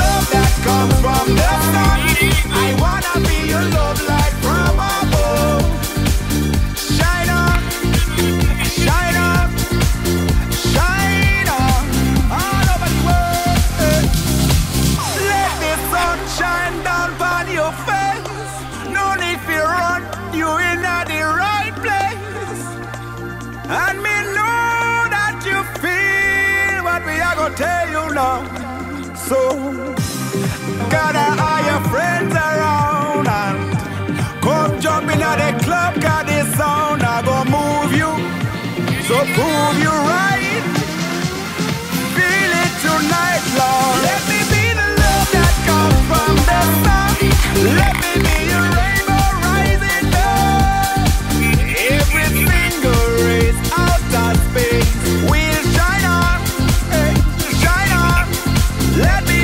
love that comes from the sun. I wanna be your love light from above. Shine on, shine on, shine on, all over the world. Let the sun shine down on your face. No need to run, you in the right place. And me know that you feel what we are gonna tell you now. So gather all your friends around and come jump in at the club, 'cause this sound I gonna move you. So prove you right. Feel it tonight, Lord. Let me be the love that comes from the sun. Let me be your rainbow rising up. Every single race out of space will shine on, shine on. Let me